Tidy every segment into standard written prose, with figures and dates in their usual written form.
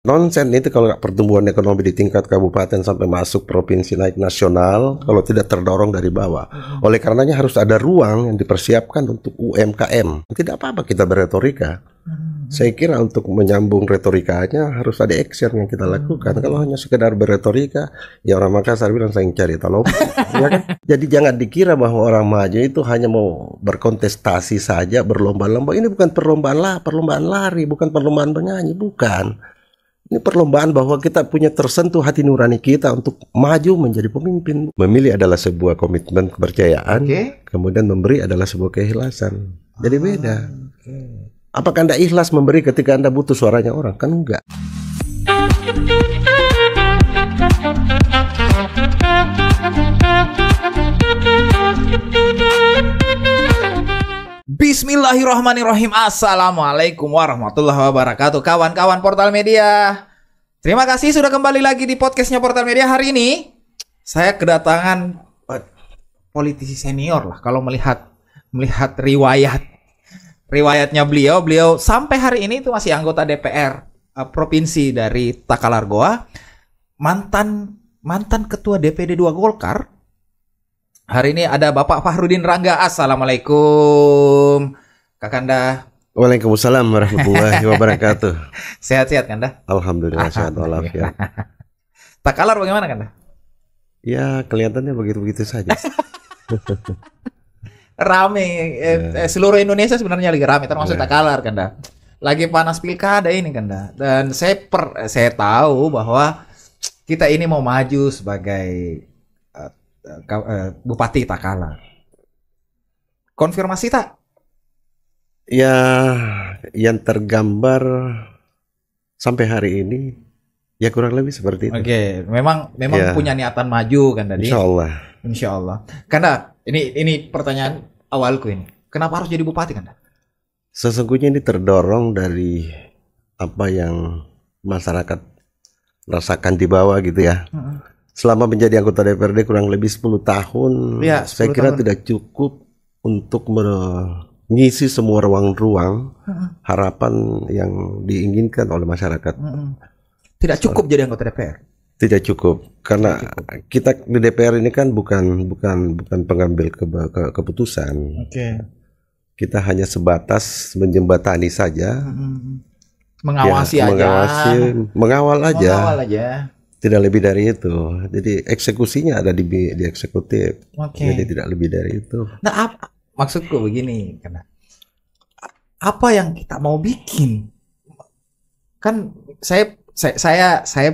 Nonsen itu kalau pertumbuhan ekonomi di tingkat kabupaten sampai masuk provinsi naik nasional kalau tidak terdorong dari bawah. Oleh karenanya harus ada ruang yang dipersiapkan untuk UMKM. Tidak apa-apa kita berretorika. Saya kira untuk menyambung retorikanya harus ada action yang kita lakukan. Kalau hanya sekedar berretorika, ya orang Makassar bilang saya cari talopi. Ya kan? Jadi jangan dikira bahwa orang maju itu hanya mau berkontestasi saja, berlomba-lomba. Ini bukan perlombaan lari, bukan perlombaan bernyanyi, bukan. Ini perlombaan bahwa kita punya tersentuh hati nurani kita untuk maju menjadi pemimpin. Memilih adalah sebuah komitmen kepercayaan, kemudian memberi adalah sebuah keikhlasan. Jadi beda. Apakah Anda ikhlas memberi ketika Anda butuh suaranya orang? Kan enggak. Bismillahirrahmanirrahim. Assalamualaikum warahmatullahi wabarakatuh. Kawan-kawan Portal Media, terima kasih sudah kembali lagi di podcastnya Portal Media. Hari ini saya kedatangan politisi senior lah. Kalau melihat riwayatnya beliau sampai hari ini itu masih anggota DPR provinsi dari Takalargoa, mantan ketua DPD 2 Golkar. Hari ini ada Bapak Fahrudin Rangga. Assalamualaikum Kakanda. Waalaikumsalam warahmatullahi wabarakatuh. Sehat-sehat Kanda? Alhamdulillah sehat walafiat. Takalar bagaimana Kanda? Ya kelihatannya begitu-begitu saja. Rame, seluruh Indonesia sebenarnya lagi rame, termasuk Takalar Kanda. Lagi panas pilkada ini Kanda. Dan saya tahu bahwa kita ini mau maju sebagai Bupati Takalar. Konfirmasi tak? Ya, yang tergambar sampai hari ini ya kurang lebih seperti itu. Oke, memang ya, punya niatan maju kan tadi. Insya Allah. Karena ini pertanyaan awalku ini. Kenapa harus jadi bupati kan? Sesungguhnya ini terdorong dari apa yang masyarakat rasakan di bawah gitu ya. Selama menjadi anggota DPRD kurang lebih 10 tahun, ya, 10 saya kira tahun. Tidak cukup untuk mengisi semua ruang-ruang harapan yang diinginkan oleh masyarakat. Tidak cukup jadi anggota DPR? Tidak cukup, karena kita di DPR ini kan bukan pengambil keputusan. Kita hanya sebatas menjembatani saja, mengawasi ya, aja, mengawal aja. Tidak lebih dari itu. Jadi eksekusinya ada di eksekutif. Jadi tidak lebih dari itu. Nah, maksudku begini, karena apa yang kita mau bikin? Kan saya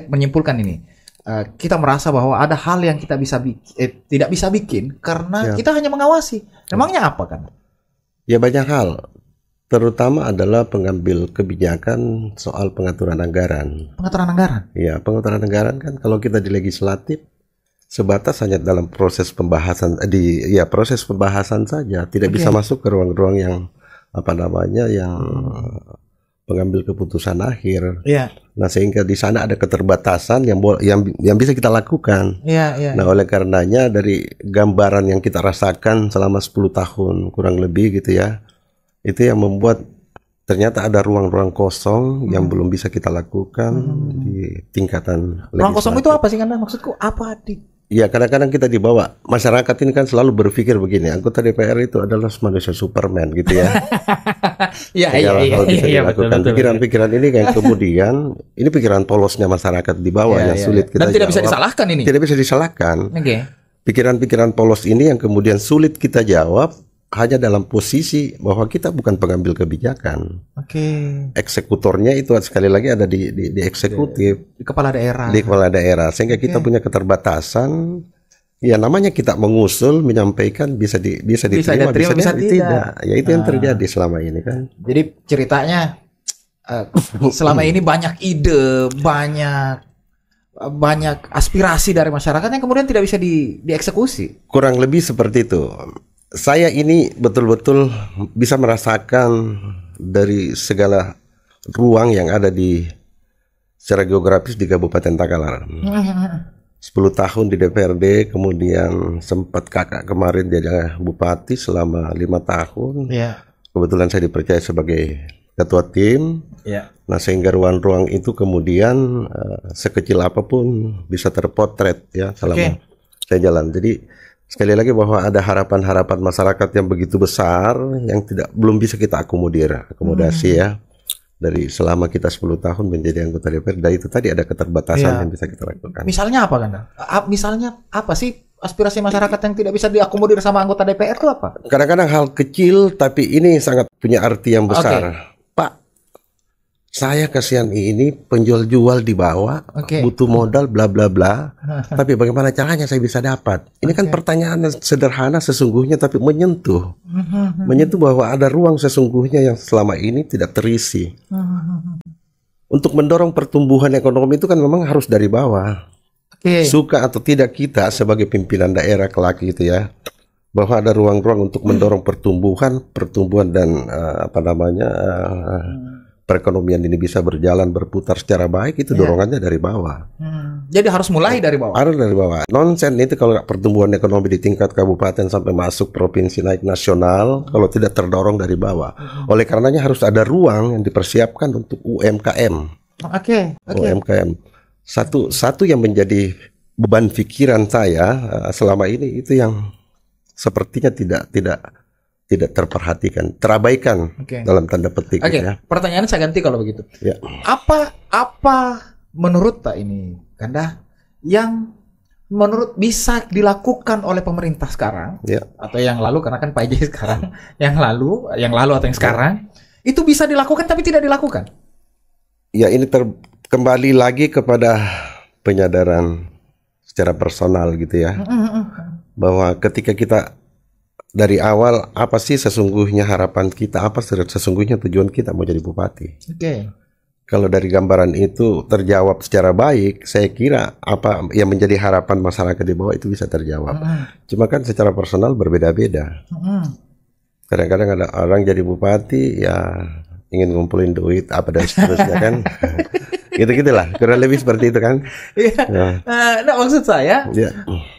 menyimpulkan ini. Kita merasa bahwa ada hal yang kita tidak bisa bikin karena kita hanya mengawasi. Memangnya apa kan? Ya banyak hal. Terutama adalah pengambil kebijakan soal pengaturan anggaran. Pengaturan anggaran? Ya, pengaturan anggaran kan kalau kita di legislatif sebatas hanya dalam proses pembahasan proses pembahasan saja, tidak bisa masuk ke ruang-ruang yang yang pengambil keputusan akhir. Nah, sehingga di sana ada keterbatasan yang bisa kita lakukan. Nah, oleh karenanya dari gambaran yang kita rasakan selama 10 tahun kurang lebih gitu ya. Itu yang membuat ternyata ada ruang-ruang kosong yang belum bisa kita lakukan di tingkatan legislatif. Ruang kosong itu apa sih Kanda? Maksudku apa? Ya kadang-kadang kita dibawa. Masyarakat ini kan selalu berpikir begini, anggota DPR itu adalah manusia Superman gitu ya. Iya, pikiran-pikiran ini yang kemudian ini pikiran polosnya masyarakat di bawah yang sulit kita jawab. Dan tidak bisa disalahkan ini. Tidak bisa disalahkan. Pikiran-pikiran polos ini yang kemudian sulit kita jawab hanya dalam posisi bahwa kita bukan pengambil kebijakan. Eksekutornya itu sekali lagi ada di eksekutif, di kepala daerah. Di kepala daerah, sehingga kita punya keterbatasan. Ya namanya kita mengusul, menyampaikan bisa diterima, bisa tidak. Ya itu yang terjadi selama ini kan. Jadi ceritanya selama ini banyak ide, banyak aspirasi dari masyarakat yang kemudian tidak bisa dieksekusi. Kurang lebih seperti itu. Saya ini betul-betul bisa merasakan dari segala ruang yang ada secara geografis di Kabupaten Takalar. 10 tahun di DPRD, kemudian sempat kakak kemarin jadi bupati selama 5 tahun. Kebetulan saya dipercaya sebagai ketua tim. Ya. Nah, sehingga ruang-ruang itu kemudian sekecil apapun bisa terpotret ya selama saya jalan. Jadi sekali lagi bahwa ada harapan-harapan masyarakat yang begitu besar yang belum bisa kita akomodasi ya. Dari selama kita 10 tahun menjadi anggota DPR, dan itu tadi ada keterbatasan yang bisa kita lakukan. Misalnya apa, Kanda? Misalnya apa sih aspirasi masyarakat yang tidak bisa diakomodir sama anggota DPR itu apa? Kadang-kadang hal kecil tapi ini sangat punya arti yang besar. Pak, saya kasihan ini penjual-jual di bawah, butuh modal bla bla bla. Tapi bagaimana caranya saya bisa dapat? Ini kan pertanyaan yang sederhana sesungguhnya tapi menyentuh. Menyentuh bahwa ada ruang sesungguhnya yang selama ini tidak terisi. Untuk mendorong pertumbuhan ekonomi itu kan memang harus dari bawah. Suka atau tidak kita sebagai pimpinan daerah kelak gitu ya, bahwa ada ruang-ruang untuk mendorong pertumbuhan dan perekonomian ini bisa berjalan berputar secara baik, itu dorongannya dari bawah. Jadi harus mulai dari bawah. Harus dari bawah. Nonsen itu kalau pertumbuhan ekonomi di tingkat kabupaten sampai masuk provinsi naik nasional kalau tidak terdorong dari bawah. Oleh karenanya harus ada ruang yang dipersiapkan untuk UMKM. UMKM. Satu yang menjadi beban pikiran saya selama ini itu yang sepertinya tidak terperhatikan, terabaikan dalam tanda petik. Ya. Pertanyaan saya ganti kalau begitu. Ya. Apa menurut Pak ini, Kanda, yang menurut bisa dilakukan oleh pemerintah sekarang atau yang lalu, karena kan Pak J sekarang, yang lalu atau yang sekarang itu bisa dilakukan tapi tidak dilakukan? Ya, ini kembali lagi kepada penyadaran secara personal gitu ya, bahwa ketika kita dari awal apa sih sesungguhnya harapan kita, apa sesungguhnya tujuan kita mau jadi bupati. Kalau dari gambaran itu terjawab secara baik, saya kira apa yang menjadi harapan masyarakat di bawah itu bisa terjawab. Cuma kan secara personal berbeda-beda. Kadang-kadang ada orang jadi bupati ya ingin ngumpulin duit apa dan seterusnya kan. Gitu-gitulah, kurang lebih seperti itu kan. Nah, maksud saya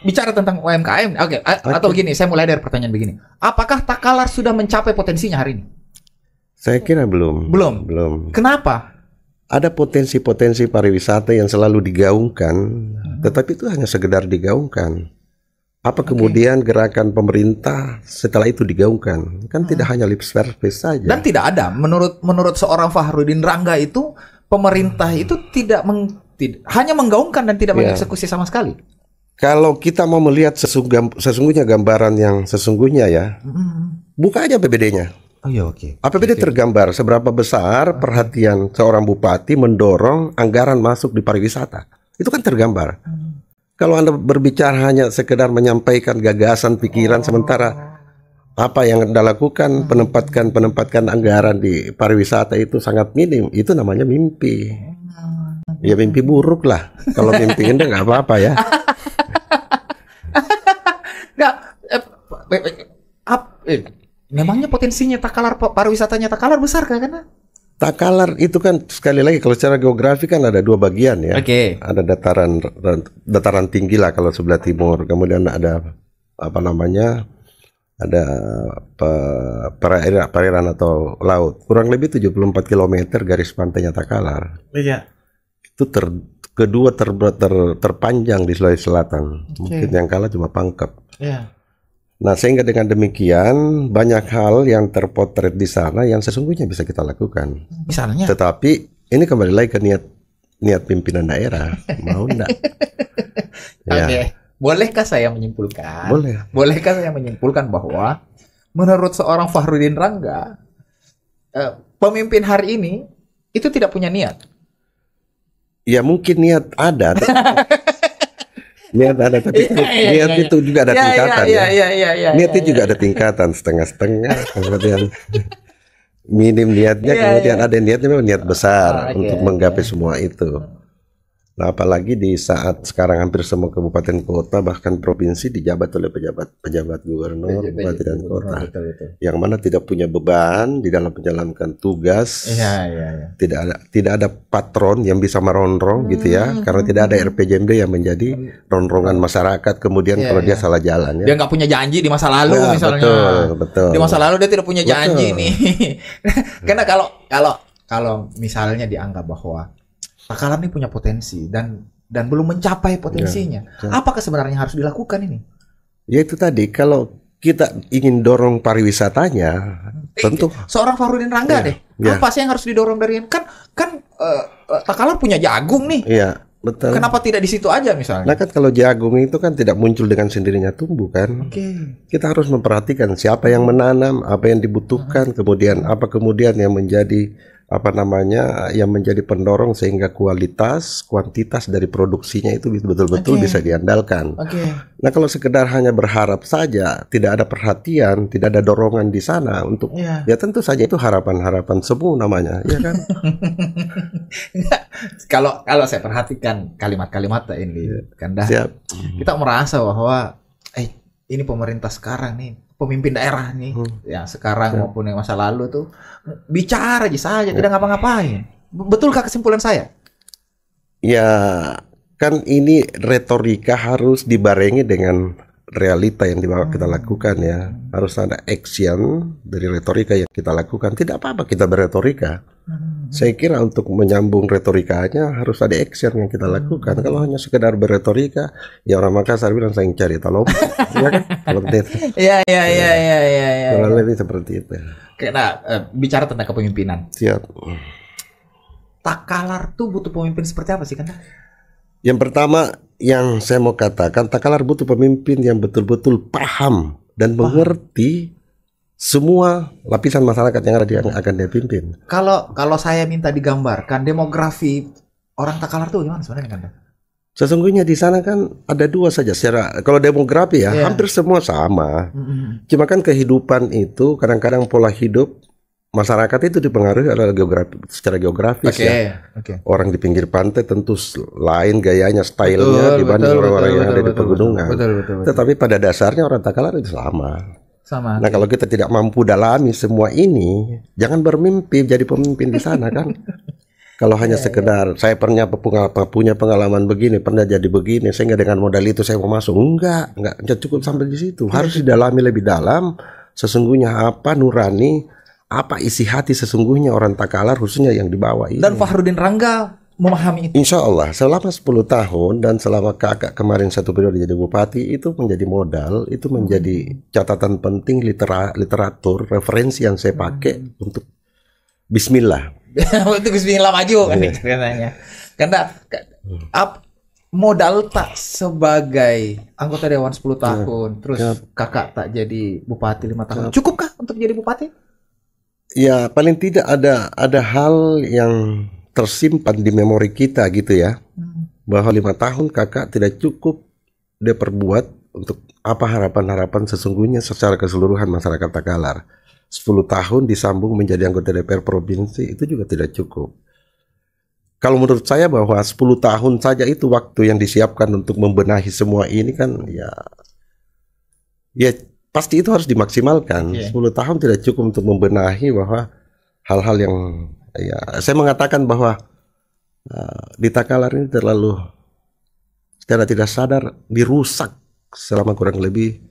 bicara tentang UMKM. Atau begini, saya mulai dari pertanyaan begini. Apakah Takalar sudah mencapai potensinya hari ini? Saya kira belum. Kenapa? Ada potensi-potensi pariwisata yang selalu digaungkan, tetapi itu hanya sekedar digaungkan. Apa kemudian gerakan pemerintah setelah itu digaungkan? Kan tidak hanya lip service saja. Dan tidak ada. Menurut seorang Fahrudin Rangga itu, pemerintah itu hanya menggaungkan dan tidak mengeksekusi sama sekali. Kalau kita mau melihat sesungguhnya gambaran yang sesungguhnya ya, buka aja APBD-nya. APBD tergambar seberapa besar perhatian seorang bupati mendorong anggaran masuk di pariwisata. Itu kan tergambar. Kalau Anda berbicara hanya sekedar menyampaikan gagasan, pikiran, sementara apa yang Anda lakukan penempatkan anggaran di pariwisata itu sangat minim, itu namanya mimpi. Ya mimpi buruk lah. Kalau mimpi indah nggak apa-apa ya. Memangnya potensinya Takalar, pariwisatanya Takalar besar kan? Takalar itu kan sekali lagi kalau secara geografi kan ada dua bagian ya. Ada dataran tinggi lah kalau sebelah timur, kemudian ada ada perairan atau laut. Kurang lebih 74 km garis pantainya Takalar. Itu kedua terpanjang di Sulawesi Selatan. Mungkin yang kalah cuma Pangkep. Nah, sehingga dengan demikian banyak hal yang terpotret di sana yang sesungguhnya bisa kita lakukan. Misalnya. Tetapi ini kembali lagi ke niat pimpinan daerah, mau enggak? Bolehkah saya menyimpulkan? Boleh. Bolehkah saya menyimpulkan bahwa menurut seorang Fahrudin Rangga, pemimpin hari ini itu tidak punya niat? Ya mungkin niat ada. Niat ada, tapi niat itu juga ada tingkatan. Niat itu juga ada tingkatan, setengah-setengah, kemudian minim niatnya, kemudian ada niatnya memang niat besar untuk menggapai semua itu. Nah, apalagi di saat sekarang hampir semua kabupaten kota bahkan provinsi dijabat oleh pejabat gubernur, bupati dan kota, Betul. yang mana tidak punya beban di dalam menjalankan tugas. Iya. Tidak ada patron yang bisa merongrong gitu ya, karena tidak ada RPJMD yang menjadi ronrongan masyarakat. Kemudian kalau dia salah jalan ya. Dia nggak punya janji di masa lalu Ya, misalnya. betul. Di masa lalu dia tidak punya janji Betul. nih. Karena kalau misalnya dianggap bahwa Takalar ini punya potensi dan belum mencapai potensinya. Apakah sebenarnya harus dilakukan ini? Ya itu tadi, kalau kita ingin dorong pariwisatanya, tentu seorang Fakhrudin Rangga deh. Apa sih yang harus didorong dari ini? Kan Takalar punya jagung nih. Iya, betul. Kenapa tidak di situ aja misalnya? Nah kan kalau jagung itu kan tidak muncul dengan sendirinya tumbuh kan. Kita harus memperhatikan siapa yang menanam, apa yang dibutuhkan, kemudian apa kemudian yang menjadi yang menjadi pendorong sehingga kuantitas dari produksinya itu betul-betul bisa diandalkan. Nah kalau sekedar hanya berharap saja, tidak ada perhatian, tidak ada dorongan di sana untuk ya tentu saja itu harapan-harapan semu namanya, ya kan? Kalau saya perhatikan kalimat-kalimat ini, Kanda, kita merasa bahwa ini pemerintah sekarang nih, pemimpin daerah nih, yang sekarang maupun yang masa lalu tuh bicara aja saja, tidak ngapa-ngapain. Betulkah kesimpulan saya? Ya, kan ini retorika harus dibarengi dengan realita yang kita lakukan ya. Harus ada action dari retorika yang kita lakukan. Tidak apa-apa kita berretorika. Saya kira untuk menyambung retorikanya harus ada action yang kita lakukan. Kalau hanya sekedar berretorika, ya orang Makassar bilang saya cari talop, ya kan? Seperti itu. Iya. Kurang lebih seperti itu. Nah, bicara tentang kepemimpinan. Siap. Takalar tuh butuh pemimpin seperti apa sih, Kanda? Yang pertama yang saya mau katakan, Takalar butuh pemimpin yang betul-betul paham dan mengerti semua lapisan masyarakat yang akan dia pimpin. Kalau saya minta digambarkan demografi orang Takalar tuh gimana sebenarnya, Kanda? Sesungguhnya di sana kan ada dua saja secara kalau demografi ya hampir semua sama. Cuma kan kehidupan itu kadang-kadang pola hidup masyarakat itu dipengaruhi oleh secara geografis ya. Orang di pinggir pantai tentu lain gayanya, stylenya dibanding orang-orang yang ada di pegunungan. Tetapi pada dasarnya orang Takalar itu sama. Nah kalau kita tidak mampu dalami semua ini, jangan bermimpi jadi pemimpin di sana kan. Kalau hanya sekedar saya punya pengalaman begini, pernah jadi begini, sehingga dengan modal itu saya mau masuk, enggak cukup sampai di situ. Harus didalami lebih dalam. Sesungguhnya apa nurani, apa isi hati sesungguhnya orang Takalar khususnya yang di bawah ini. Dan Fakhrudin Rangga memahami itu. Insya Allah selama 10 tahun dan selama kakak kemarin 1 periode jadi bupati, itu menjadi modal, itu menjadi catatan penting literatur referensi yang saya pakai untuk Bismillah. Untuk Bismillah maju kan katanya. Karena modal tak sebagai anggota dewan 10 tahun, terus kakak tak jadi bupati 5 tahun. Cukupkah untuk jadi bupati? Ya paling tidak ada hal yang tersimpan di memori kita gitu ya, bahwa 5 tahun kakak tidak cukup dia perbuat untuk apa harapan-harapan sesungguhnya secara keseluruhan masyarakat Takalar. 10 tahun disambung menjadi anggota DPR provinsi itu juga tidak cukup. Kalau menurut saya bahwa 10 tahun saja itu waktu yang disiapkan untuk membenahi semua ini kan ya pasti itu harus dimaksimalkan. 10 tahun tidak cukup untuk membenahi bahwa hal-hal yang saya mengatakan bahwa di Takalar ini terlalu secara tidak sadar dirusak selama kurang lebih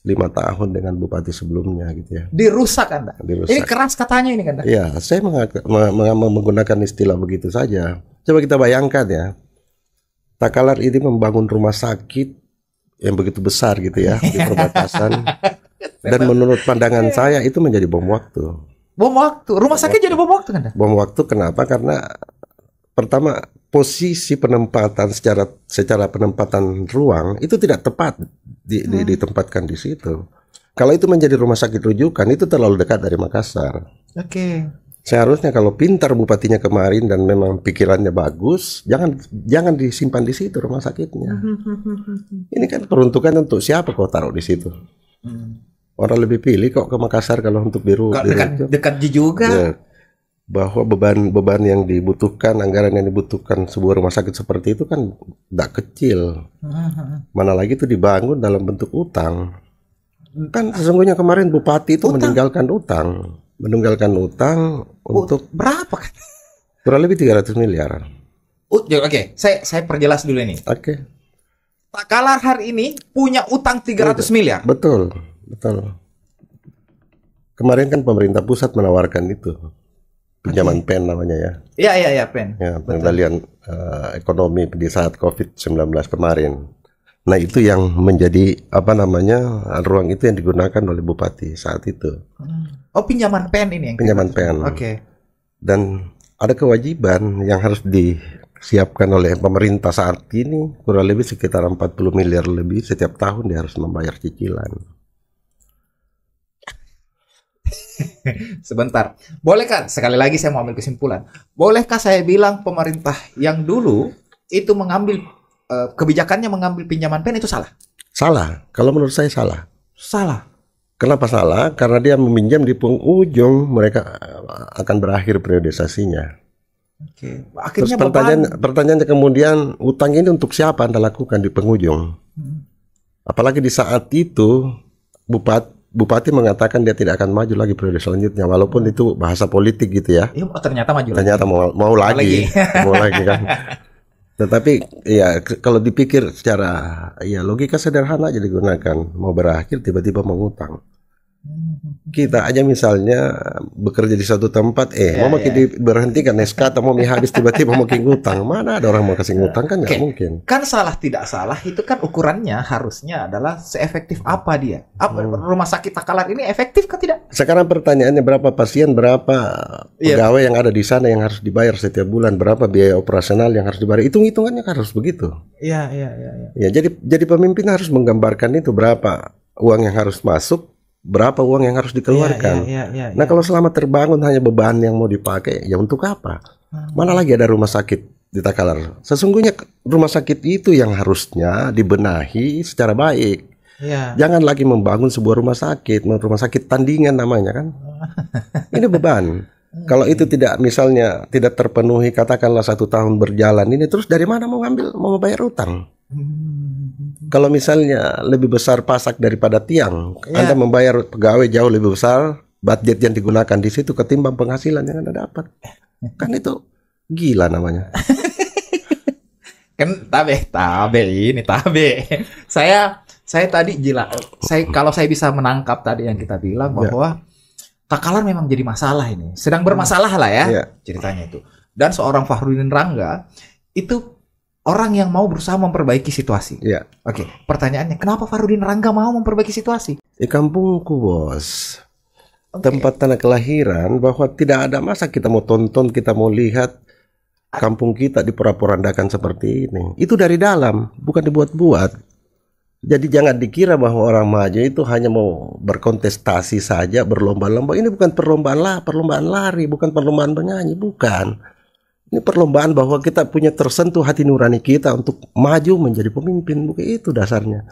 5 tahun dengan bupati sebelumnya gitu ya. Dirusak Anda? Dirusak. Ini keras katanya ini Anda? Ya, saya menggunakan istilah begitu saja. Coba kita bayangkan ya, Takalar ini membangun rumah sakit yang begitu besar gitu ya di perbatasan. Dan menurut pandangan saya itu menjadi bom waktu. Bom waktu? Rumah sakit jadi bom waktu Anda? Bom waktu kenapa? Karena pertama posisi penempatan secara penempatan ruang itu tidak tepat ditempatkan di situ. Kalau itu menjadi rumah sakit rujukan itu terlalu dekat dari Makassar. Seharusnya kalau pintar bupatinya kemarin dan memang pikirannya bagus, jangan disimpan di situ rumah sakitnya. Ini kan peruntukan untuk siapa kau taruh di situ? Orang lebih pilih kok ke Makassar kalau untuk biru. Dekat juga. bahwa beban-beban yang dibutuhkan, anggaran yang dibutuhkan sebuah rumah sakit seperti itu kan tidak kecil. Mana lagi itu dibangun dalam bentuk utang. Kan sesungguhnya kemarin bupati itu meninggalkan utang untuk berapa kan? kurang lebih 300 miliar. Oke, saya perjelas dulu ini. Oke. Takalar hari ini punya utang 300 miliar. Betul. Kemarin kan pemerintah pusat menawarkan itu. Pinjaman PEN namanya ya. Iya, PEN. Ya, pengendalian ekonomi di saat COVID-19 kemarin. Nah, itu yang menjadi ruang itu yang digunakan oleh bupati saat itu. Oh, pinjaman PEN ini yang pinjaman PEN. Oke. Dan ada kewajiban yang harus disiapkan oleh pemerintah saat ini, kurang lebih sekitar 40 miliar lebih setiap tahun dia harus membayar cicilan. Sebentar, bolehkah sekali lagi saya mau ambil kesimpulan? Bolehkah saya bilang pemerintah yang dulu itu mengambil kebijakannya mengambil pinjaman PEN itu salah? Salah, kalau menurut saya salah. Salah. Kenapa salah? Karena dia meminjam di penghujung mereka akan berakhir periodisasinya. Oke. Akhirnya terus pertanyaannya kemudian, utang ini untuk siapa Anda lakukan di penghujung? Apalagi di saat itu Bupati mengatakan dia tidak akan maju lagi periode selanjutnya, walaupun itu bahasa politik gitu ya. Ternyata maju. Ternyata mau lagi, mau lagi kan. Tetapi ya kalau dipikir secara logika sederhana aja digunakan, mau berakhir tiba-tiba mengutang. Kita aja misalnya bekerja di suatu tempat, mau makin diberhentikan SK atau mau habis tiba-tiba mau ngutang, mana ada orang mau kasih ngutang kan nggak mungkin. Kan salah tidak salah itu kan ukurannya harusnya adalah seefektif apa dia. Rumah sakit Takalar ini efektif kah tidak? Sekarang pertanyaannya berapa pasien, berapa pegawai yang ada di sana yang harus dibayar setiap bulan, berapa biaya operasional yang harus dibayar, hitung-hitungannya kan harus begitu. Iya. Ya, jadi pemimpin harus menggambarkan itu berapa uang yang harus masuk, berapa uang yang harus dikeluarkan. Nah, kalau selama terbangun hanya beban yang mau dipakai, ya untuk apa? Mana lagi ada rumah sakit di Takalar? Sesungguhnya rumah sakit itu yang harusnya dibenahi secara baik. Jangan lagi membangun sebuah rumah sakit tandingan namanya kan. Ini beban. Kalau itu tidak terpenuhi, katakanlah 1 tahun berjalan ini, terus dari mana mau bayar utang? Kalau misalnya lebih besar pasak daripada tiang, Anda membayar pegawai jauh lebih besar, budget yang digunakan di situ ketimbang penghasilan yang Anda dapat. Kan itu gila namanya. Kan tabe. Saya tadi gila. Kalau saya bisa menangkap tadi yang kita bilang bahwa Takalar memang jadi masalah ini. Sedang bermasalah lah ya ceritanya itu. Dan seorang Fakhrudin Rangga itu orang yang mau berusaha memperbaiki situasi. Oke, pertanyaannya, kenapa Fakhrudin Rangga mau memperbaiki situasi? Di kampungku, bos. Tempat tanah kelahiran, bahwa tidak ada masa kita mau tonton, kita mau lihat kampung kita diporak-porandakan seperti ini. Itu dari dalam, bukan dibuat-buat. Jadi jangan dikira bahwa orang maju itu hanya mau berkontestasi saja, berlomba-lomba. Ini bukan perlombaan lari, bukan perlombaan bernyanyi, bukan. Ini perlombaan bahwa kita punya tersentuh hati nurani kita untuk maju menjadi pemimpin. Bukan itu dasarnya.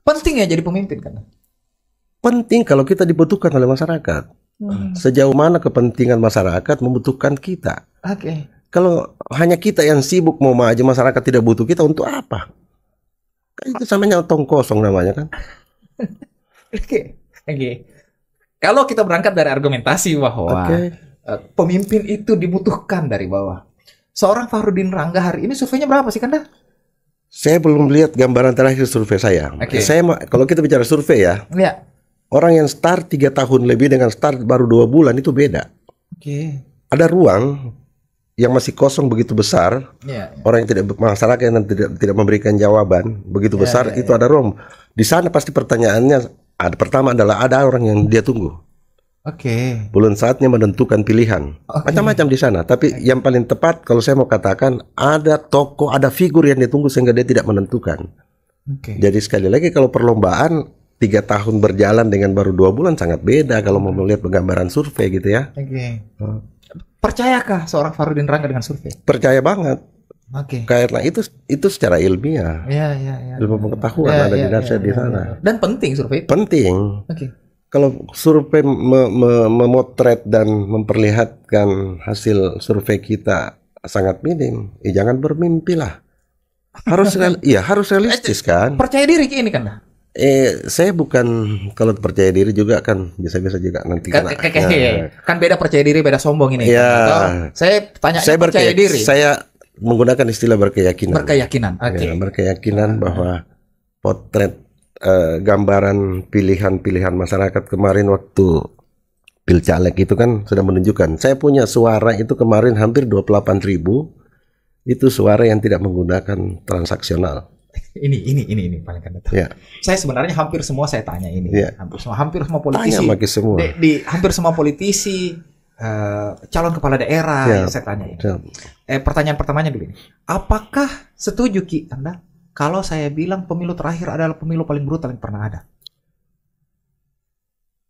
Penting ya jadi pemimpin kan? Penting kalau kita dibutuhkan oleh masyarakat. Sejauh mana kepentingan masyarakat membutuhkan kita. Kalau hanya kita yang sibuk mau maju, masyarakat tidak butuh kita, untuk apa? Kan itu samanya tong kosong namanya kan. Oke. Kalau kita berangkat dari argumentasi bahwa pemimpin itu dibutuhkan dari bawah. Seorang Fakhrudin Rangga hari ini surveinya berapa sih, Kanda? Saya belum lihat gambaran terakhir survei saya. Kalau kita bicara survei orang yang start 3 tahun lebih dengan start baru 2 bulan itu beda. Ada ruang yang masih kosong begitu besar. Orang yang masyarakat yang tidak memberikan jawaban begitu besar, itu ada ruang. Di sana pasti pertanyaannya pertama adalah ada orang yang dia tunggu. Belum saatnya menentukan pilihan. Macam-macam di sana. Tapi yang paling tepat kalau saya mau katakan, ada tokoh, ada figur yang ditunggu sehingga dia tidak menentukan. Jadi sekali lagi kalau perlombaan 3 tahun berjalan dengan baru 2 bulan sangat beda kalau mau melihat gambaran survei gitu ya. Percayakah seorang Fakhrudin Rangga dengan survei? Percaya banget. Karena itu secara ilmiah. Ilmu pengetahuan ada di dasar di sana. Dan penting survei. Penting. Kalau survei memotret dan memperlihatkan hasil survei kita sangat minim, jangan bermimpi lah. Harus harus realistis kan. Percaya diri ini kan. Saya bukan, kalau percaya diri juga kan bisa-bisa juga nanti kan beda percaya diri, beda sombong ini. Ya. Saya tanya percaya diri. Saya menggunakan istilah berkeyakinan. Berkeyakinan. Oke. Berkeyakinan bahwa potret gambaran pilihan-pilihan masyarakat kemarin waktu Pilcaleg itu kan sudah menunjukkan. Saya punya suara itu kemarin hampir 28.000. Itu suara yang tidak menggunakan transaksional. Ini paling kan. Ya. Saya sebenarnya hampir semua saya tanya ini. Ya. Hampir semua politisi. Tanya semua. Hampir semua politisi, calon kepala daerah yang saya tanya ini. Pertanyaan pertamanya dulu ini. Apakah setuju Ki Anda kalau saya bilang pemilu terakhir adalah pemilu paling brutal yang pernah ada?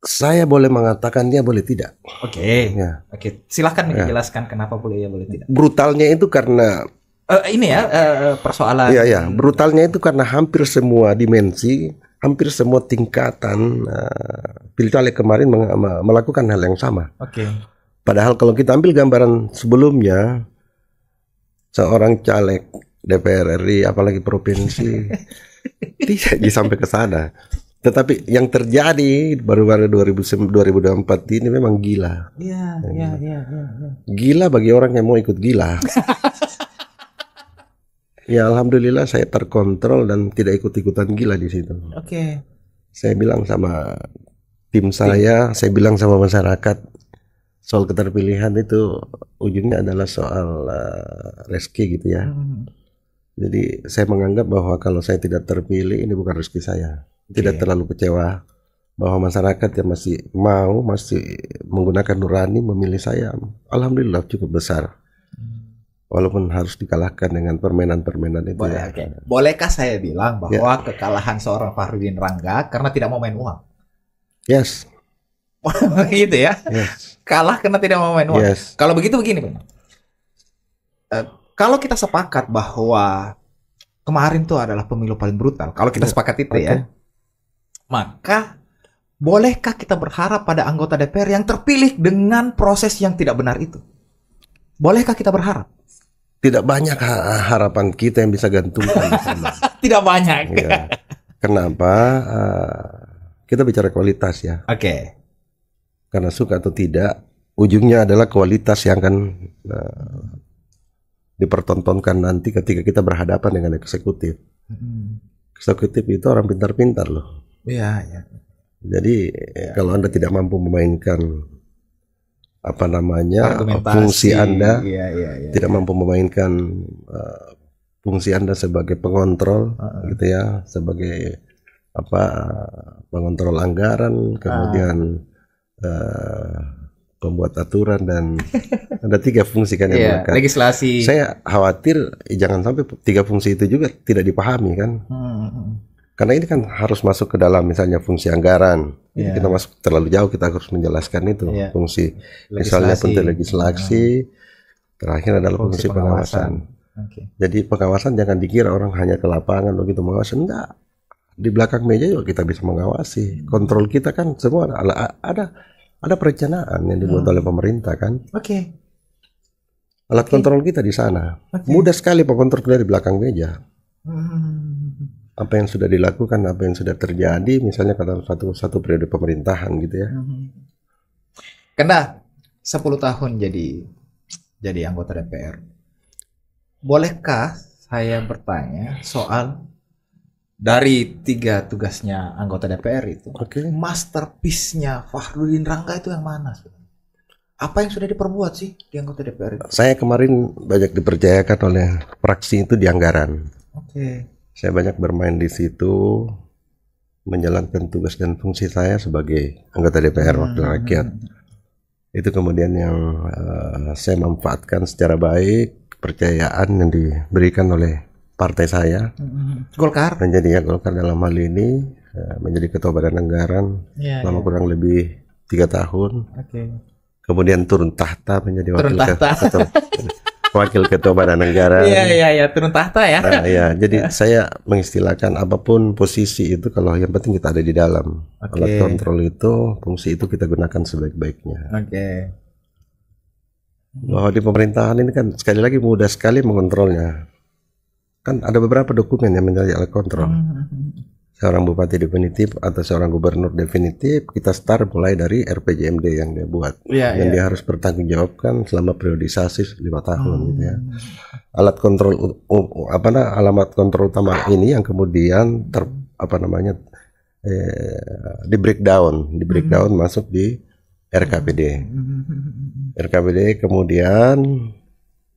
Saya boleh mengatakan dia, boleh tidak. Oke. Silahkan menjelaskan kenapa boleh tidak. Brutalnya itu karena persoalan. Brutalnya itu karena hampir semua dimensi, hampir semua tingkatan Pilcaleg kemarin melakukan hal yang sama. Padahal kalau kita ambil gambaran sebelumnya, seorang caleg DPR RI apalagi provinsi tidak sampai ke sana. Tetapi yang terjadi baru-baru 2024 ini memang gila. Iya. Gila bagi orang yang mau ikut gila. Ya alhamdulillah saya terkontrol dan tidak ikut-ikutan gila di situ. Saya bilang sama tim saya bilang sama masyarakat, soal keterpilihan itu ujungnya adalah soal rezeki gitu ya. Jadi saya menganggap bahwa kalau saya tidak terpilih ini bukan rezeki saya. Tidak terlalu kecewa bahwa masyarakat yang masih menggunakan nurani memilih saya. Alhamdulillah cukup besar. Walaupun harus dikalahkan dengan permainan-permainan itu. Bolehkah saya bilang bahwa kekalahan seorang Fakhrudin Rangga karena tidak mau main uang? Yes. Gitu ya. Yes. Kalah karena tidak mau main uang. Yes. Kalau begitu begini, kalau kita sepakat bahwa kemarin itu adalah pemilu paling brutal, kalau kita sepakat itu ya, maka bolehkah kita berharap pada anggota DPR yang terpilih dengan proses yang tidak benar itu? Bolehkah kita berharap? Tidak banyak harapan kita yang bisa gantungkan. Tidak banyak. Ya. Kenapa? Kita bicara kualitas ya. Karena suka atau tidak, ujungnya adalah kualitas yang akan dipertontonkan nanti ketika kita berhadapan dengan eksekutif. Eksekutif itu orang pintar-pintar loh. Iya. Jadi kalau Anda tidak mampu memainkan fungsi Anda, tidak mampu memainkan fungsi Anda sebagai pengontrol, gitu ya, sebagai pengontrol anggaran, kemudian pembuat aturan dan ada 3 fungsi kan yang melekat. Legislasi. Saya khawatir jangan sampai 3 fungsi itu juga tidak dipahami kan. Karena ini kan harus masuk ke dalam misalnya fungsi anggaran. Kita masuk terlalu jauh, kita harus menjelaskan itu. Fungsi misalnya penting legislasi, terakhir adalah fungsi pengawasan. Jadi pengawasan jangan dikira orang hanya ke lapangan begitu mengawasan, enggak. Di belakang meja juga kita bisa mengawasi. Kontrol kita kan semua ada perencanaan yang dibuat oleh pemerintah kan. Alat kontrol kita di sana. Mudah sekali pengontrol dari belakang meja. Apa yang sudah dilakukan, apa yang sudah terjadi, misalnya dalam satu periode pemerintahan gitu ya. Karena 10 tahun jadi anggota DPR. Bolehkah saya bertanya soal dari 3 tugasnya anggota DPR itu, masterpiece-nya Fakhrudin Rangga itu yang mana? Apa yang sudah diperbuat sih di anggota DPR itu? Saya kemarin banyak dipercayakan oleh fraksi itu di anggaran. Saya banyak bermain di situ, menjalankan tugas dan fungsi saya sebagai anggota DPR Wakil Rakyat. Itu kemudian yang saya manfaatkan secara baik, kepercayaan yang diberikan oleh partai saya, Golkar. Menjadi Golkar dalam hal ini menjadi Ketua Badan Anggaran selama kurang lebih 3 tahun. Kemudian turun tahta menjadi wakil ketua. Wakil Ketua Badan Anggaran. Iya, turun tahta ya. Nah, ya, jadi saya mengistilahkan apapun posisi itu, kalau yang penting kita ada di dalam. Alat kontrol itu, fungsi itu kita gunakan sebaik-baiknya. Bahwa di pemerintahan ini kan sekali lagi mudah sekali mengontrolnya. Kan ada beberapa dokumen yang menjadi alat kontrol. Seorang bupati definitif atau seorang gubernur definitif, kita start mulai dari RPJMD yang dia buat. Dan dia harus bertanggungjawabkan selama periodisasi 5 tahun gitu ya. Alat kontrol alamat kontrol utama ini yang kemudian di breakdown masuk di RKPD. RKPD kemudian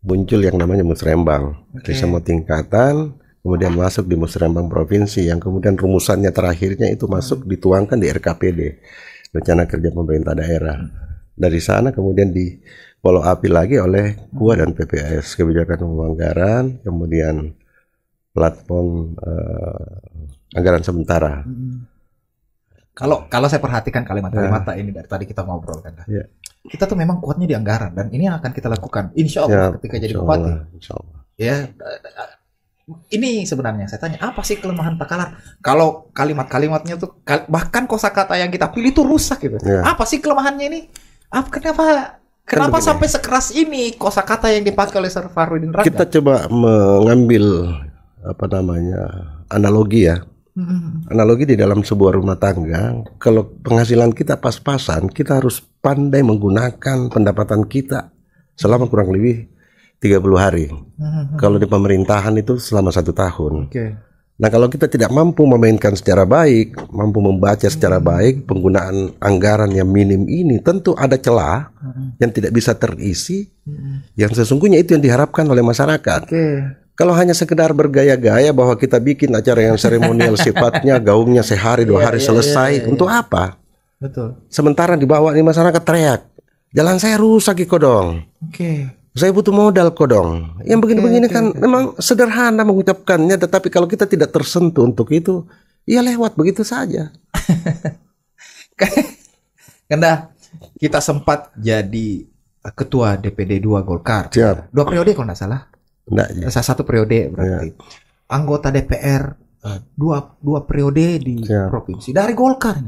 muncul yang namanya musrembang di semua tingkatan. Kemudian masuk di musrembang provinsi, yang kemudian rumusannya terakhirnya itu masuk dituangkan di RKPD, rencana kerja pemerintah daerah. Dari sana kemudian di follow up lagi oleh KUA dan PPS, kebijakan umum anggaran, kemudian platform anggaran sementara. Kalau saya perhatikan kalimat-kalimat ini dari tadi kita ngobrol kan, kita tuh memang kuatnya di anggaran, dan ini yang akan kita lakukan, insya Allah ketika jadi bupati. Ya. Ini sebenarnya saya tanya, apa sih kelemahan Takalar? Kalau kalimat-kalimatnya tuh bahkan kosakata yang kita pilih tuh rusak gitu. Apa sih kelemahannya ini? Kenapa sampai sekeras ini kosakata yang dipakai oleh Sir Farudin Rangga? Kita coba mengambil analogi ya. Analogi di dalam sebuah rumah tangga, kalau penghasilan kita pas-pasan, kita harus pandai menggunakan pendapatan kita selama kurang lebih 30 hari. Kalau di pemerintahan itu selama 1 tahun. Nah, kalau kita tidak mampu memainkan secara baik, mampu membaca secara baik penggunaan anggaran yang minim ini, tentu ada celah yang tidak bisa terisi, yang sesungguhnya itu yang diharapkan oleh masyarakat. Kalau hanya sekedar bergaya-gaya bahwa kita bikin acara yang seremonial sifatnya, gaungnya sehari 2 hari selesai, untuk apa? Betul. Sementara di bawah ini masyarakat teriak, jalan saya rusak kok dong. Saya butuh modal kok dong. Yang begini-begini kan memang sederhana mengucapkannya, tetapi kalau kita tidak tersentuh untuk itu, ya lewat begitu saja. Karena kita sempat jadi ketua DPD 2 Golkar. 2 periode kalau nggak salah. Satu periode berarti. Anggota DPR 2 periode di provinsi dari Golkar.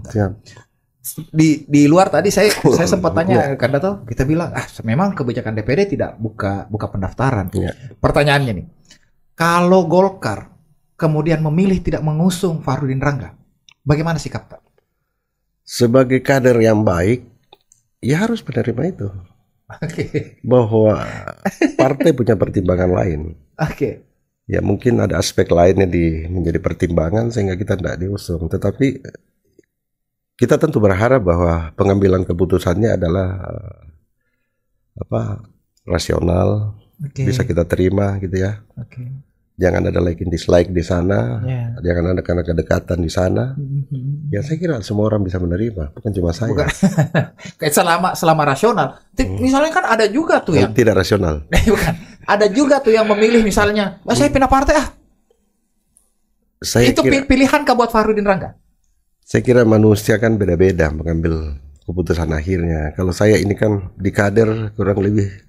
Di luar tadi saya sempat tanya karena tuh kita bilang memang kebijakan DPD tidak buka pendaftaran. Pertanyaannya nih, kalau Golkar kemudian memilih tidak mengusung Farudin Rangga, bagaimana sikap Pak? Sebagai kader yang baik, ya harus menerima itu. Bahwa partai punya pertimbangan lain. Ya mungkin ada aspek lain yang menjadi pertimbangan sehingga kita tidak diusung, tetapi kita tentu berharap bahwa pengambilan keputusannya adalah rasional, bisa kita terima gitu ya. Jangan ada like and dislike di sana, jangan ada karena kedekatan di sana. Ya saya kira semua orang bisa menerima, bukan cuma saya. Kayak selama rasional. Misalnya kan ada juga tuh yang tidak rasional. Bukan. Ada juga tuh yang memilih misalnya, saya pindah partai Itu pilihan kah buat Farudin Rangga? Saya kira manusia kan beda-beda mengambil keputusan akhirnya. Kalau saya ini kan di kader kurang lebih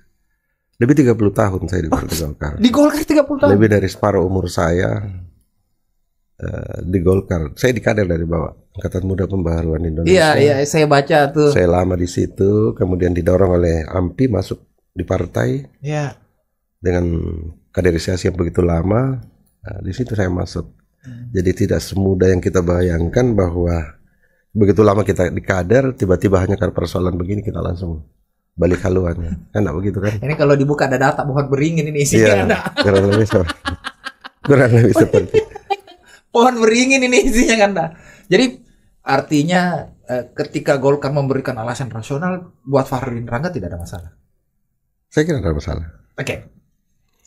30 tahun saya di Partai Golkar. Di Golkar 30 tahun? Lebih dari separuh umur saya di Golkar. Saya di kader dari bawah, Angkatan Muda Pembaharuan Indonesia. Iya, saya baca tuh. Saya lama di situ, kemudian didorong oleh AMPI masuk di partai. Dengan kaderisasi yang begitu lama, di situ saya masuk. Jadi tidak semudah yang kita bayangkan bahwa begitu lama kita di kader, tiba-tiba hanya karena persoalan begini kita langsung balik haluannya. Kan enggak begitu kan? Ini kalau dibuka ada data pohon beringin ini isinya. Kurang lebih seperti pohon beringin ini isinya kan. Jadi artinya ketika Golkar memberikan alasan rasional buat Farudin Rangga tidak ada masalah. Saya kira tidak ada masalah.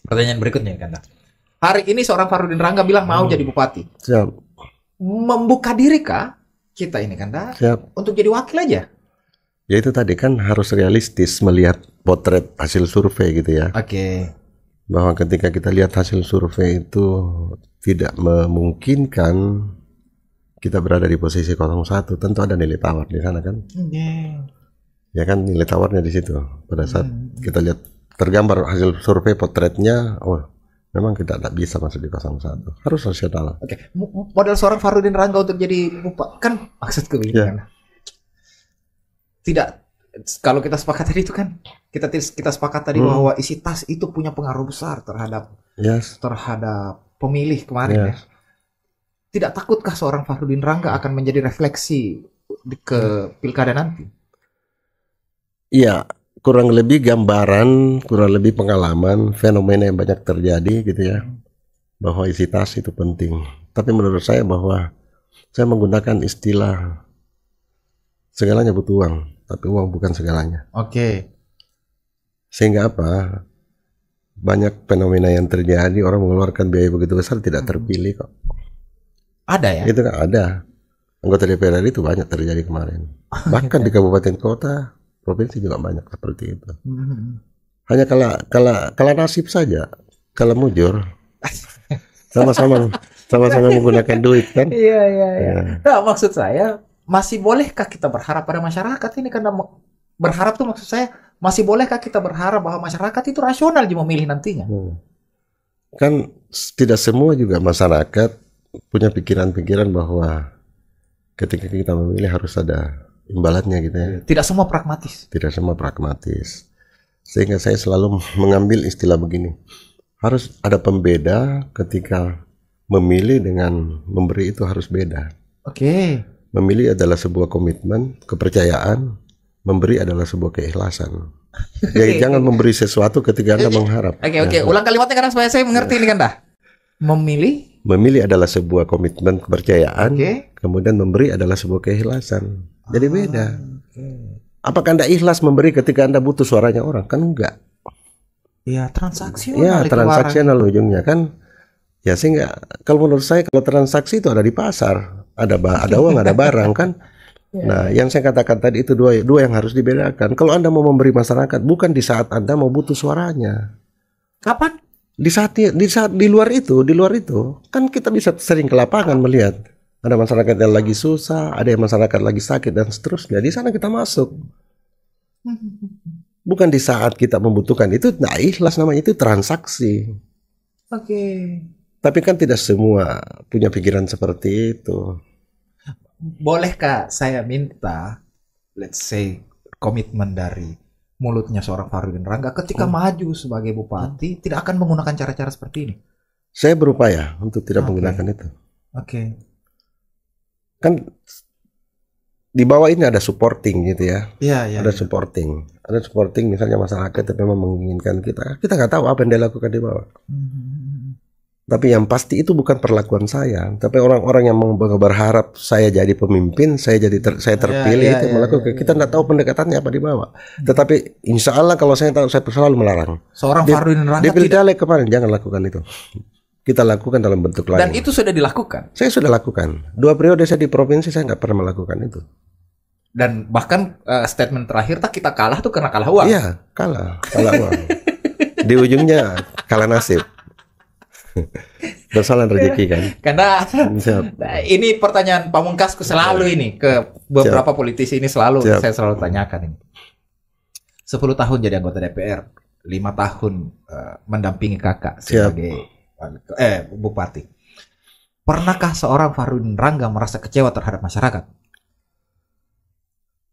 Pertanyaan berikutnya kan. Hari ini seorang Farudin Rangga bilang mau jadi bupati. Membuka diri kah kita ini kan untuk jadi wakil aja? Ya itu tadi kan harus realistis melihat potret hasil survei gitu ya. Bahwa ketika kita lihat hasil survei itu tidak memungkinkan kita berada di posisi 01, tentu ada nilai tawar di sana kan. Ya kan nilai tawarnya di situ. Pada saat kita lihat tergambar hasil survei potretnya, oh memang kita tidak bisa masuk di 01, harus rasional. Oke. Modal seorang Farudin Rangga untuk jadi bupati kan maksudku begini Ya. kan. Tidak, kalau kita sepakat tadi itu kan kita sepakat tadi bahwa isi tas itu punya pengaruh besar terhadap Yes. pemilih kemarin ya. Yes. Ya. Tidak takutkah seorang Farudin Rangga akan menjadi refleksi ke pilkada nanti? Iya, kurang lebih gambaran, kurang lebih pengalaman, fenomena yang banyak terjadi gitu ya, bahwa isi tas itu penting. Tapi menurut saya bahwa saya menggunakan istilah segalanya butuh uang, tapi uang bukan segalanya. Oke. Sehingga apa? Banyak fenomena yang terjadi, orang mengeluarkan biaya begitu besar tidak terpilih kok. Ada ya? Itu kan ada. Anggota DPR itu banyak terjadi kemarin. Bahkan di kabupaten kota, provinsi juga banyak seperti itu. Hanya kalah nasib saja. Kalau mujur, sama-sama menggunakan duit kan? Iya. Ya. Nah, maksud saya masih bolehkah kita berharap pada masyarakat ini karena berharap tuh maksud saya masih bolehkah kita berharap bahwa masyarakat itu rasional di memilih nantinya? Kan tidak semua juga masyarakat punya pikiran-pikiran bahwa ketika kita memilih harus ada imbalannya gitu ya. Tidak semua pragmatis. Tidak semua pragmatis. Sehingga saya selalu mengambil istilah begini. Harus ada pembeda ketika memilih dengan memberi itu harus beda. Oke. Memilih adalah sebuah komitmen, kepercayaan. Memberi adalah sebuah keikhlasan. Jadi jangan memberi sesuatu ketika Anda mengharap. Oke. Ulang kalimatnya karena supaya saya mengerti ini kan dah. Memilih adalah sebuah komitmen kepercayaan. Oke. Kemudian memberi adalah sebuah keikhlasan. Jadi beda. Apakah Anda ikhlas memberi ketika Anda butuh suaranya orang? Kan enggak. Ya, transaksional. Ya, itu transaksional ujungnya kan. Ya sehingga kalau menurut saya kalau transaksi itu ada di pasar, ada uang, ada barang kan. Nah, yang saya katakan tadi itu dua yang harus dibedakan. Kalau Anda mau memberi masyarakat bukan di saat Anda mau butuh suaranya. Kapan? Di saat di luar itu kan kita bisa sering ke lapangan melihat ada masyarakat yang lagi susah, ada yang masyarakat lagi sakit dan seterusnya. Di sana kita masuk. Bukan di saat kita membutuhkan itu, nah ikhlas namanya itu transaksi. Oke. Tapi kan tidak semua punya pikiran seperti itu. Bolehkah saya minta, let's say, komitmen dari mulutnya seorang Farudin Rangga ketika maju sebagai bupati tidak akan menggunakan cara-cara seperti ini? Saya berupaya untuk tidak menggunakan itu. Oke. Kan di bawah ini ada supporting gitu ya. Iya. Ada supporting misalnya masyarakat yang memang menginginkan kita nggak tahu apa yang dia lakukan di bawah. Tapi yang pasti itu bukan perlakuan saya, tapi orang-orang yang berharap saya jadi pemimpin, saya terpilih itu yang melakukan. Kita nggak tahu pendekatannya apa di bawah. Tetapi insya Allah kalau saya tahu, saya selalu melarang. Seorang Farudin Rangga Di Pilkada kemarin jangan lakukan itu. Kita lakukan dalam bentuk lain. dan itu sudah dilakukan. Saya sudah lakukan. 2 periode saya di provinsi saya nggak pernah melakukan itu. Dan bahkan statement terakhir kita kalah tuh karena kalah uang. Iya, kalah uang. Di ujungnya kalah nasib. Bersalah rezeki kan. Karena ini pertanyaan pamungkasku selalu ini ke beberapa politisi ini saya selalu tanyakan ini. 10 tahun jadi anggota DPR, 5 tahun mendampingi kakak sebagai bupati. Pernahkah seorang Farudin Rangga merasa kecewa terhadap masyarakat?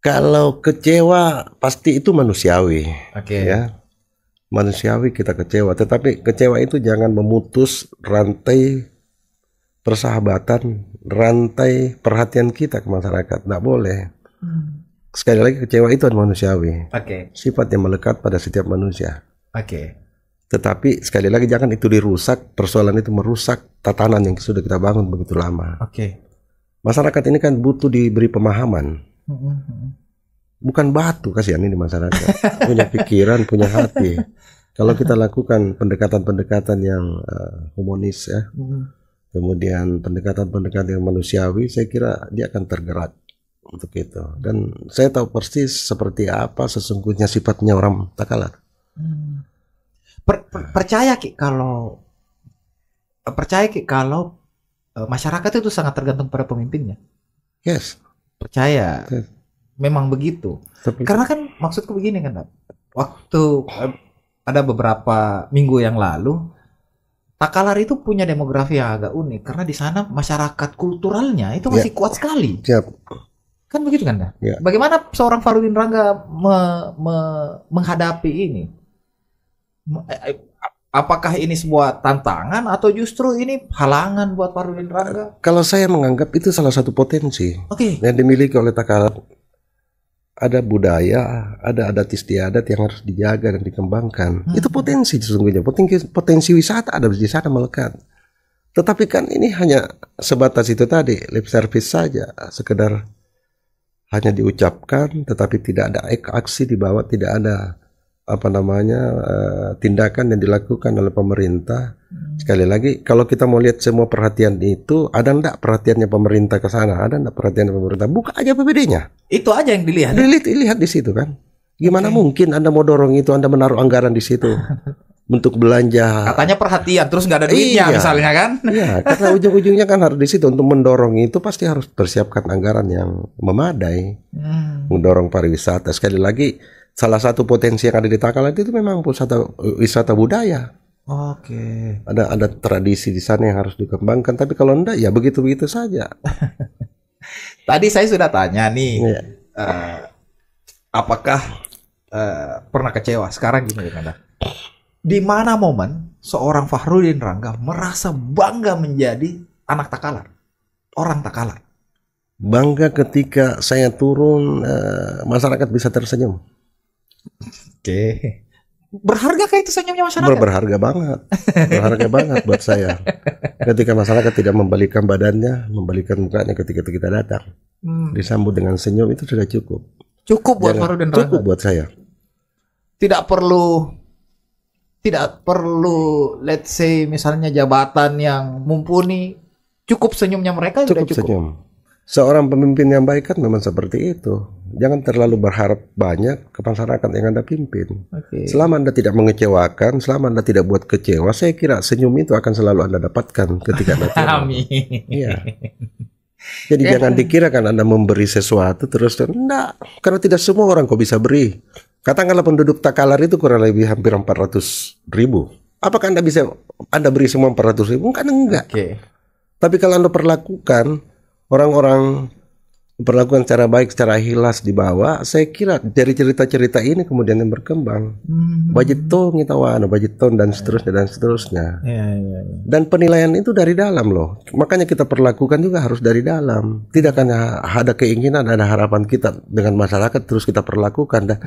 Kalau kecewa pasti itu manusiawi. Oke. Ya. Manusiawi kita kecewa, tetapi kecewa itu jangan memutus rantai persahabatan, rantai perhatian kita ke masyarakat. Nggak boleh. Sekali lagi kecewa itu manusiawi. Oke. Sifat yang melekat pada setiap manusia. Oke. Tetapi sekali lagi jangan itu dirusak, persoalan itu merusak tatanan yang sudah kita bangun begitu lama. Oke. Masyarakat ini kan butuh diberi pemahaman. Bukan batu, kasihan ini masyarakat. Punya pikiran, punya hati. Kalau kita lakukan pendekatan-pendekatan yang humanis ya, kemudian pendekatan-pendekatan yang manusiawi, saya kira dia akan tergerak untuk itu. Dan saya tahu persis seperti apa sesungguhnya sifatnya orang Takalar. Percaya kalau masyarakat itu sangat tergantung pada pemimpinnya. Yes. Percaya. Yes. Memang begitu. Tapi, karena kan maksudku begini kan, waktu ada beberapa minggu yang lalu, Takalar itu punya demografi yang agak unik karena di sana masyarakat kulturalnya itu masih kuat sekali. Siap. Kan begitu kan? Dah? Ya. Bagaimana seorang Farudin Rangga menghadapi ini? Apakah ini sebuah tantangan atau justru ini halangan buat Farudin Rangga? Kalau saya menganggap itu salah satu potensi yang dimiliki oleh Takalar. Ada budaya, ada adat istiadat yang harus dijaga dan dikembangkan. Itu potensi sesungguhnya. Potensi wisata ada di sana melekat. Tetapi kan ini hanya sebatas itu tadi, lip service saja, sekedar hanya diucapkan, tetapi tidak ada aksi di bawah, tidak ada tindakan yang dilakukan oleh pemerintah. Sekali lagi, kalau kita mau lihat semua perhatian itu, ada enggak perhatiannya pemerintah ke sana? Ada enggak perhatian pemerintah? Buka aja PBD-nya. Itu aja yang dilihat. Dilihat di situ kan. Gimana mungkin Anda mau dorong itu, Anda menaruh anggaran di situ untuk belanja? Katanya perhatian, terus nggak ada duitnya misalnya kan? Iya, karena ujung-ujungnya kan harus di situ. Untuk mendorong itu pasti harus persiapkan anggaran yang memadai, mendorong pariwisata. Sekali lagi, salah satu potensi yang ada di Takalar itu memang pusat wisata budaya. Oke. Ada tradisi di sana yang harus dikembangkan. Tapi kalau enggak, ya begitu-begitu saja. Tadi saya sudah tanya nih, apakah pernah kecewa? Sekarang gini kan? Di mana momen seorang Farudin Rangga merasa bangga menjadi anak Takalar, orang Takalar? Bangga ketika saya turun, masyarakat bisa tersenyum. Oke. Berhargakah itu senyumnya masyarakat? Berharga banget buat saya. Ketika masyarakat tidak membalikkan badannya, membalikkan mukanya ketika kita datang, disambut dengan senyum, itu sudah cukup. Cukup buat Farudin Rangga. Cukup buat saya. Tidak perlu, let's say misalnya jabatan yang mumpuni, cukup senyumnya mereka sudah cukup. Senyum. Seorang pemimpin yang baik kan memang seperti itu. Jangan terlalu berharap banyak ke masyarakat yang Anda pimpin. Selama Anda tidak mengecewakan, selama Anda tidak buat kecewa, saya kira senyum itu akan selalu Anda dapatkan ketika Anda turun. Amin. Iya. Jadi jangan dikira kan Anda memberi sesuatu terus, enggak. Karena tidak semua orang kok bisa beri. Katakanlah penduduk Takalar itu kurang lebih hampir 400.000. Apakah Anda bisa beri semua 400.000? Kan enggak. Tapi kalau Anda perlakukan orang-orang secara baik, secara ikhlas di bawah, saya kira dari cerita-cerita ini kemudian yang berkembang. Budget tone dan seterusnya. Dan penilaian itu dari dalam loh. Makanya kita perlakukan juga harus dari dalam. Tidak hanya ada keinginan, ada harapan kita dengan masyarakat terus kita perlakukan. Dan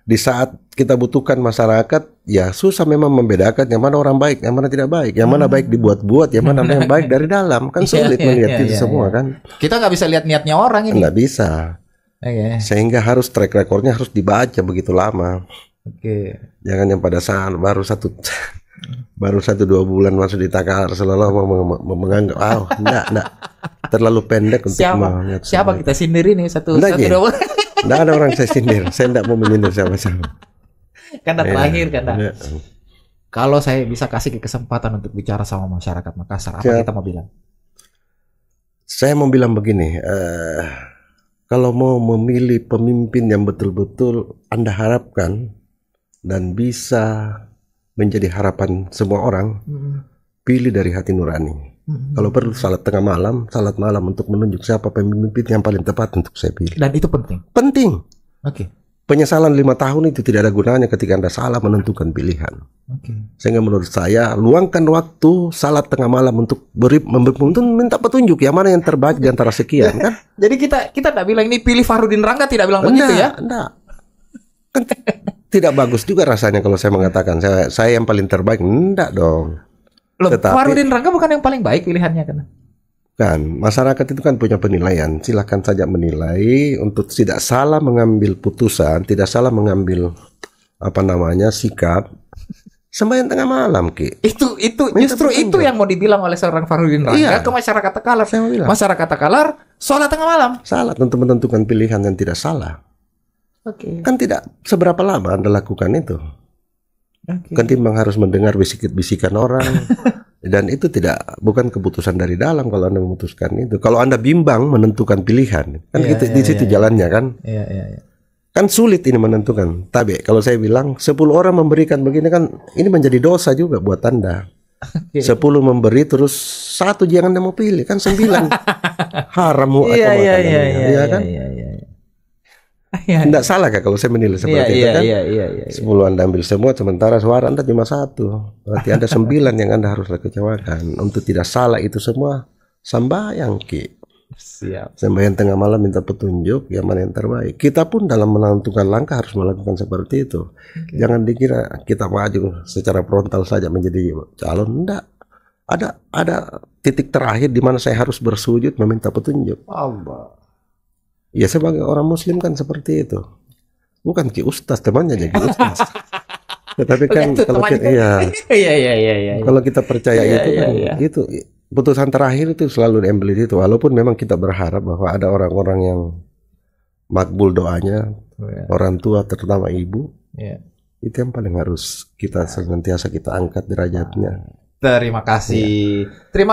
di saat kita butuhkan masyarakat, ya susah memang membedakan yang mana orang baik, yang mana tidak baik, yang mana baik dibuat-buat, yang mana yang baik dari dalam. Kan sulit melihat itu semua kan. Kita nggak bisa lihat niatnya orang ini. Nggak bisa. Sehingga harus track recordnya harus dibaca begitu lama. Jangan yang pada saat baru 1-2 bulan masuk di Takalar selalu menganggap enggak terlalu pendek untuk siapa kita sendiri nih 1-2 bulan. Nggak ada orang saya sindir. Saya tidak mau menyindir siapa-siapa. Kan terakhir kan. Kalau saya bisa kasih kesempatan untuk bicara sama masyarakat Makassar, apa kita mau bilang? Saya mau bilang begini. Kalau mau memilih pemimpin yang betul-betul Anda harapkan dan bisa menjadi harapan semua orang, pilih dari hati nurani. Kalau perlu salat malam untuk menunjuk siapa pemimpin yang paling tepat untuk saya pilih. Dan itu penting. Penting. Penyesalan 5 tahun itu tidak ada gunanya ketika Anda salah menentukan pilihan. Sehingga menurut saya luangkan waktu salat tengah malam untuk minta petunjuk yang mana yang terbaik di antara sekian kan. Jadi kita tidak bilang ini pilih Farudin Rangga, tidak bilang begitu ya? Enggak. Kan tidak bagus juga rasanya kalau saya mengatakan saya yang paling terbaik. Enggak dong. Tetapi Farudin Rangga bukan yang paling baik pilihannya kan? Masyarakat itu kan punya penilaian. Silahkan saja menilai untuk tidak salah mengambil putusan, tidak salah mengambil sikap. Sembahyang tengah malam, Ki. Itu justru itu yang mau dibilang oleh seorang Farudin Rangga ke masyarakat Takalar. Masyarakat Takalar sholat tengah malam. Salat untuk menentukan pilihan yang tidak salah. Kan tidak seberapa lama Anda lakukan itu. Ketimbang harus mendengar bisikan orang. Dan itu bukan keputusan dari dalam kalau Anda memutuskan itu. Kalau Anda bimbang menentukan pilihan, kan di situ jalannya kan. Kan sulit ini menentukan. Tapi kalau saya bilang 10 orang memberikan begini kan ini menjadi dosa juga buat Anda. 10 memberi terus 1 jangan Anda mau pilih kan 9. Haram Iya kan? Iya. Tidak salah kah kalau saya menilai seperti itu kan? Iya. 10 Anda ambil semua sementara suara Anda cuma 1. Berarti ada 9 yang Anda harus kecewakan. Untuk tidak salah itu semua sambayang Ki. Siap. Sembahyang tengah malam minta petunjuk yang mana yang terbaik. Kita pun dalam menentukan langkah harus melakukan seperti itu. Jangan dikira kita maju secara frontal saja menjadi calon. Enggak. Ada titik terakhir di mana saya harus bersujud meminta petunjuk. Allah. Ya sebagai orang muslim kan seperti itu. Bukan Ki Ustaz temannya jadi Ustaz. Tetapi kan kalau kita kalau kita percaya itu kan itu putusan terakhir itu selalu diambil itu, walaupun memang kita berharap bahwa ada orang-orang yang makbul doanya, orang tua terutama ibu, itu yang paling harus kita senantiasa kita angkat derajatnya. Terima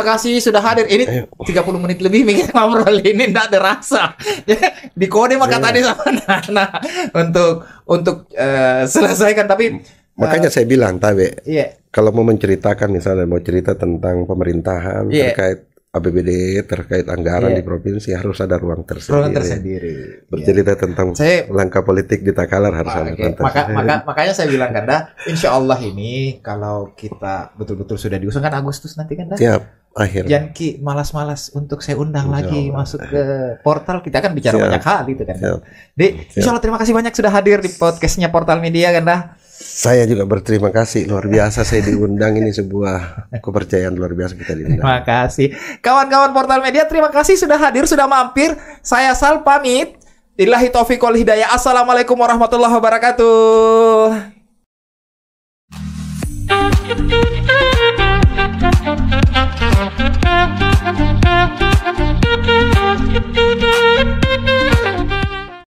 kasih sudah hadir. Ini 30 menit lebih mikir ngobrol ini nggak ada rasa. Di kode maka tadi sama Nana untuk selesaikan tapi makanya saya bilang kalau mau menceritakan misalnya mau cerita tentang pemerintahan terkait APBD, terkait anggaran di provinsi harus ada ruang tersendiri. Bercerita tentang langkah politik di Takalar harus ada ruang tersendiri. Makanya saya bilang kan insya Allah ini kalau kita betul-betul sudah diusung kan Agustus nanti kan Siap, akhir. Jangan Ki malas-malas untuk saya undang lagi masuk ke portal, kita kan bicara banyak hal gitu kan. Insya Allah terima kasih banyak sudah hadir di podcastnya Portal Media kan Saya juga berterima kasih luar biasa saya diundang, ini sebuah kepercayaan luar biasa kita diundang. Terima kasih kawan-kawan Portal Media, terima kasih sudah hadir, sudah mampir. Saya Sal pamit. Billahi taufiq wal hidayah. Assalamualaikum warahmatullahi wabarakatuh.